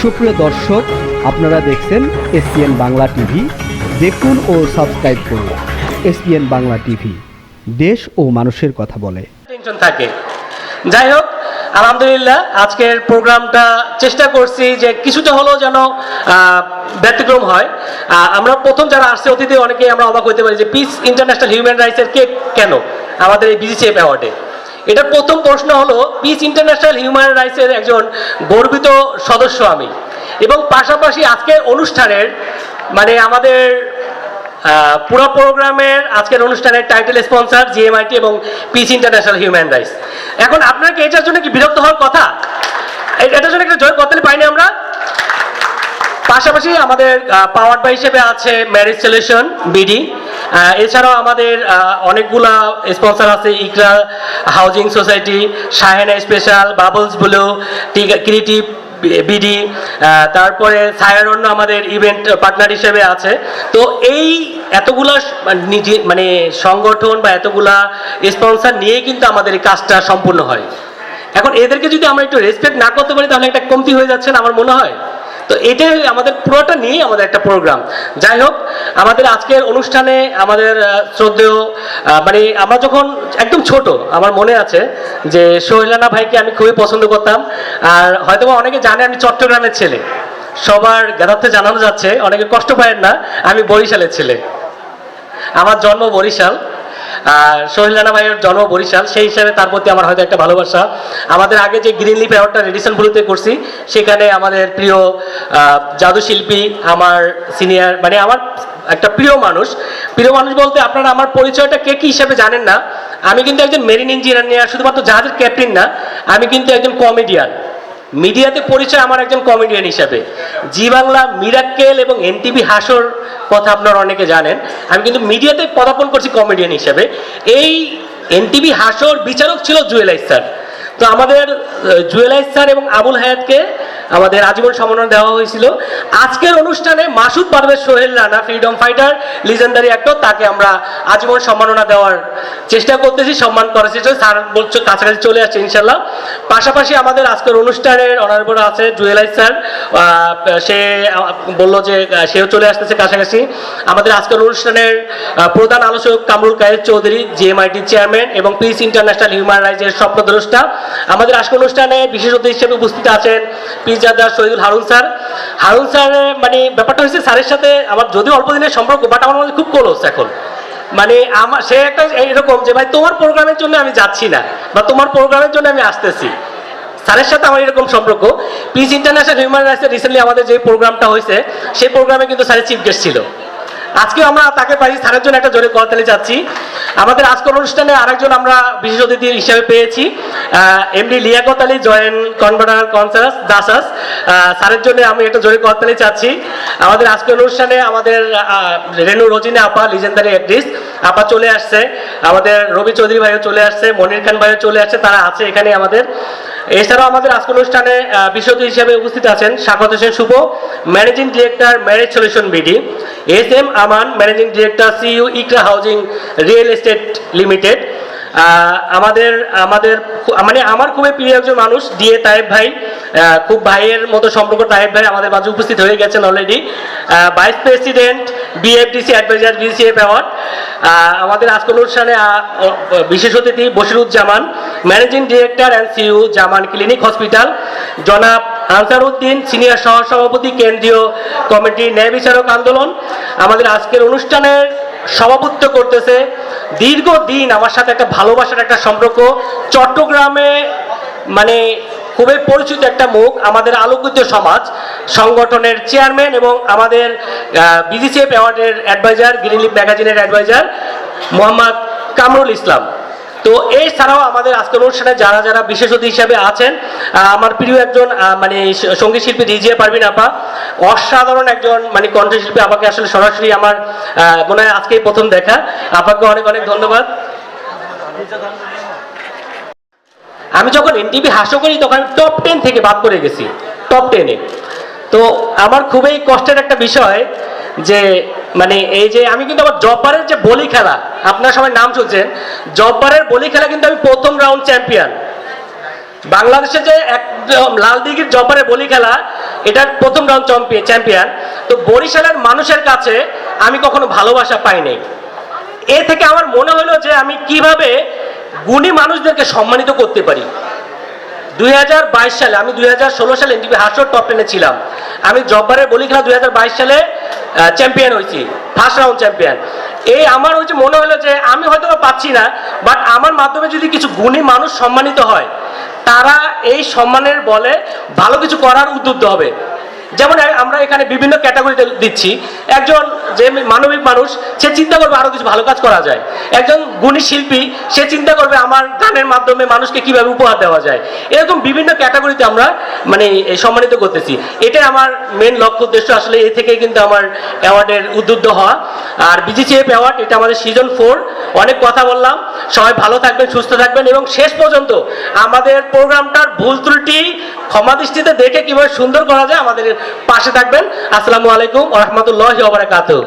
সুপ্রিয় দর্শক, আপনারা দেখছেন এসপিএন বাংলা টিভি। দেখুন ও সাবস্ক্রাইব করুন এসপিএন বাংলা টিভি, দেশ ও মানুষের কথা বলে। টেনশন থাকে। যাই হোক, আলহামদুলিল্লাহ আজকের প্রোগ্রামটা চেষ্টা করছি যে কিছুটা হলেও যেন ব্যতিক্রম হয়। আমরা প্রথম যারা আসছে অতিথি অনেকেই আমরা অবাক হতে পারি যে পিস ইন্টারন্যাশনাল হিউম্যান রাইটসের কে কেন আমাদের এই বিজিসিএফ অ্যাওয়ার্ডে। এটার প্রথম প্রশ্ন হলো, পিস ইন্টারন্যাশনাল হিউম্যান রাইটসের একজন গর্বিত সদস্য আমি, এবং পাশাপাশি আজকের অনুষ্ঠানের মানে আমাদের পুরো প্রোগ্রামের আজকের অনুষ্ঠানের টাইটেল স্পন্সর জিএমআইটি এবং পিস ইন্টারন্যাশনাল হিউম্যান রাইটস। এখন আপনারা কি এটার জন্য কি বিরক্ত হওয়ার কথা? এটার জন্য একটা জয় করতে পাইনি আমরা। পাশাপাশি আমাদের পাওয়ার বাই হিসেবে আছে ম্যারেজ সলিউশন বিডি। এছাড়াও আমাদের অনেকগুলা স্পন্সর আছে, Iqra housing society, Shahena special, bubbles blue, creative BD, তারপরে সায়ারণ্য আমাদের ইভেন্ট পার্টনার হিসেবে আছে। তো এই এতগুলা নিজে মানে সংগঠন বা এতগুলা স্পন্সর নিয়ে কিন্তু আমাদের এই কাজটা সম্পূর্ণ হয়। এখন এদেরকে যদি আমরা একটু রেসপেক্ট না করতে পারি তাহলে একটা কমতি হয়ে যাচ্ছে না আমার মনে হয়। তো এটাই আমাদের পুরোটা নিয়েই আমাদের একটা প্রোগ্রাম। যাই হোক, আমাদের আজকের অনুষ্ঠানে আমাদের শ্রদ্ধেয় মানে আমরা যখন একদম ছোট, আমার মনে আছে যে সোহেলানা ভাইকে আমি খুবই পছন্দ করতাম। আর হয়তো অনেকে জানে আমি চট্টগ্রামের ছেলে, সবার জ্ঞাতার্থে জানানো যাচ্ছে, অনেকে কষ্ট পায় না, আমি বরিশালের ছেলে, আমার জন্ম বরিশাল। আর সোহেলানা ভাইয়ের জন্ম বরিশাল, সেই হিসাবে তার প্রতি আমার হয়তো একটা ভালোবাসা। আমাদের আগে যে গ্রিন লিফ অ্যাওয়ার্ডটা রেডিসন ব্লুতে করছি, সেখানে আমাদের প্রিয় জাদু শিল্পী, আমার সিনিয়র মানে আমার একটা প্রিয় মানুষ বলতে আপনারা আমার পরিচয়টা কে কি হিসাবে জানেন না। আমি কিন্তু একজন মেরিন ইঞ্জিনিয়ার, শুধুমাত্র জাহাজের ক্যাপ্টেন না, আমি কিন্তু একজন কমেডিয়ান। মিডিয়াতে পরিচয় আমার একজন কমেডিয়ান হিসাবে। জি বাংলা, মিরাক্কেল এবং এনটিভি হাসর কথা আপনারা অনেকে জানেন। আমি কিন্তু মিডিয়াতে পদার্পণ করছি কমেডিয়ান হিসাবে। এই এনটিভি হাসর বিচারক ছিল জুয়েল স্যার। তো আমাদের জুয়েল স্যার এবং আবুল হায়াতকে আমাদের আজীবন সম্মাননা দেওয়া হয়েছিল। আজকের অনুষ্ঠানে Masud Parvez Sohel Rana, freedom fighter, legendary actor, তাকে আমরা আজীবন সম্মাননা দেওয়ার চেষ্টা করতেছি, সম্মান করার চেষ্টা। স্যার বলছো কাছাকাছি চলে আসছে ইনশাল্লাহ। পাশাপাশি আমাদের আজকের অনুষ্ঠানের অনারেবল আছে জুয়েল স্যার, সে বললো যে সেও চলে আসতেছে কাছাকাছি। আমাদের আজকের অনুষ্ঠানের প্রধান আলোচক Kamrul Quaid Chowdhury, GMIT chairman এবং পিস ইন্টারন্যাশনাল হিউম্যান রাইটসের স্বপ্নদ্রষ্টা। আমাদের আজকের অনুষ্ঠানে বিশেষ অতিথি হিসেবে উপস্থিত আছেন পিজাদা শহীদুল হারুন স্যার। হারুন স্যার মানে ব্যাপারটা হচ্ছে স্যারের সাথে আমার যদিও অল্প দিনের সম্পর্ক, বাট আমার মধ্যে খুব ক্লোজ এখন। মানে আমার সে একটা এরকম যে ভাই তোমার প্রোগ্রামের জন্য আমি যাচ্ছি না, বা তোমার প্রোগ্রামের জন্য আমি আসতেছি। স্যারের সাথে আমার এরকম সম্পর্ক। পিস ইন্টারন্যাশনাল হিউম্যান রাইটসের রিসেন্টলি আমাদের যে প্রোগ্রামটা হয়েছে, সেই প্রোগ্রামে কিন্তু স্যারের চিফ গেস্ট ছিল। আজকে আমরা তাকে পাই, স্যারের জন্য একটা জোরে করতালি চাচ্ছি। আমাদের আজকের অনুষ্ঠানে আরেকজন আমরা বিশেষ অতিথি হিসেবে পেয়েছি, MD Liaqat Ali, joint convenor কনসাস দাসাস। স্যারের জন্য আমি একটা জোরে করতালি চাচ্ছি। আমাদের আজকের অনুষ্ঠানে আমাদের রেনু রোজিনা আপা, লিজেন্ডারি অ্যাক্ট্রেস আপা চলে আসছে। আমাদের রবি চৌধুরী ভাইও চলে আসছে, মনির খান ভাইও চলে আসছে, তারা আছে এখানে আমাদের। এছাড়াও আমাদের আজকের অনুষ্ঠানে বিশেষ অতিথি হিসেবে উপস্থিত আছেন Swagata Hossain Shuvo, managing director marriage solution BD, S M Aman, managing director CEO Iqra housing real estate limited. আমাদের মানে আমার খুবই প্রিয় একজন মানুষ ডিএ তায়েব ভাই, খুব ভাইয়ের মতো সম্পর্ক। তায়েব ভাই আমাদের মাঝে উপস্থিত হয়ে গেছেন already. Vice president BFDC adviser BGCF award. আমাদের আজকের অনুষ্ঠানে বিশেষ অতিথি Bashiruzzaman, managing director and CEO Zaman clinic hospital. জনাব আনসার উদ্দিন, সিনিয়র সহসভাপতি কেন্দ্রীয় কমিটি ন্যায় বিচারক আন্দোলন। আমাদের আজকের অনুষ্ঠানের সভাপতিত্ব করতেছে দীর্ঘদিন আমার সাথে একটা ভালোবাসার একটা সম্পর্ক, চট্টগ্রামে মানে খুবই পরিচিত একটা মুখ, আমাদের আলোকিত সমাজ সংগঠনের চেয়ারম্যান এবং আমাদের বিজিসিএফ অ্যাওয়ার্ডের অ্যাডভাইজার, গ্রিন লিফ ম্যাগাজিনের অ্যাডভাইজার মোহাম্মদ কামরুল ইসলাম। তো এছাড়াও আমাদের আজকের অনুষ্ঠানে যারা যারা বিশেষ অতিথি হিসাবে আছেন, আমার প্রিয় একজন মানে সঙ্গীত শিল্পী রিজিয়া পারভিন আপা, অসাধারণ একজন মানে কণ্ঠশিল্পী। আপাকে আসলে সরাসরি আমার মনে হয় আজকেই প্রথম দেখা। আপাকে অনেক অনেক ধন্যবাদ। আমি যখন এনটিভি হাসো করি তখন আমি টপ 10 থেকে বাদ করে গেছি, টপ 10-এ। তো আমার খুবই কষ্টের একটা বিষয় যে মানে এই যে আমি কিন্তু আমার জব্বারের যে বলি খেলা, আপনারা সবাই নাম শুনছেন, জব্বারের বলি খেলা কিন্তু আমি প্রথম রাউন্ড চ্যাম্পিয়ন। বাংলাদেশে যে একদম লাল দিঘির জব্বারের বলি খেলা, এটার প্রথম রাউন্ড চ্যাম্পিয়ন। তো বরিশালের মানুষের কাছে আমি কখনো ভালোবাসা পাই নাই। এ থেকে আমার মনে হলো যে আমি কিভাবে গুণী মানুষদেরকে সম্মানিত করতে পারি। 2022 সালে, আমি 2016 সালে এনটিভি হাস্য টপ 10-এ ছিলাম। আমি জব্বারের বলি খেলা 2022 সালে চ্যাম্পিয়ন হয়েছি, ফার্স্ট রাউন্ড চ্যাম্পিয়ন। এই আমার হচ্ছে মনে হলো যে আমি হয়তো পাচ্ছি না, বাট আমার মাধ্যমে যদি কিছু গুণী মানুষ সম্মানিত হয়, তারা এই সম্মানের বলে ভালো কিছু করার উদ্বুদ্ধ হবে। যেমন আমরা এখানে বিভিন্ন ক্যাটাগরিতে দিচ্ছি। একজন যে মানবিক মানুষ, সে চিন্তা করবে আরো কিছু ভালো কাজ করা যায়। একজন গুণী শিল্পী, সে চিন্তা করবে আমার গানের মাধ্যমে মানুষকে কিভাবে উপহার দেওয়া যায়। এরকম বিভিন্ন ক্যাটাগরিতে আমরা মানে সম্মানিত করতেছি। এটাই আমার মেন লক্ষ্য উদ্দেশ্য। আসলে এই থেকেই কিন্তু আমার অ্যাওয়ার্ডের উদ্বুদ্ধ হওয়া। আর বিজিসিএফ অ্যাওয়ার্ড, এটা আমাদের সিজন 4। অনেক কথা বললাম, সবাই ভালো থাকবেন, সুস্থ থাকবেন এবং শেষ পর্যন্ত আমাদের প্রোগ্রামটার ভুল ত্রুটি ক্ষমা দৃষ্টিতে দেখে কিভাবে সুন্দর করা যায় আমাদের পাশে থাকবেন। আসসালামু আলাইকুম ওয়া রাহমাতুল্লাহি ওয়া বারাকাতুহু।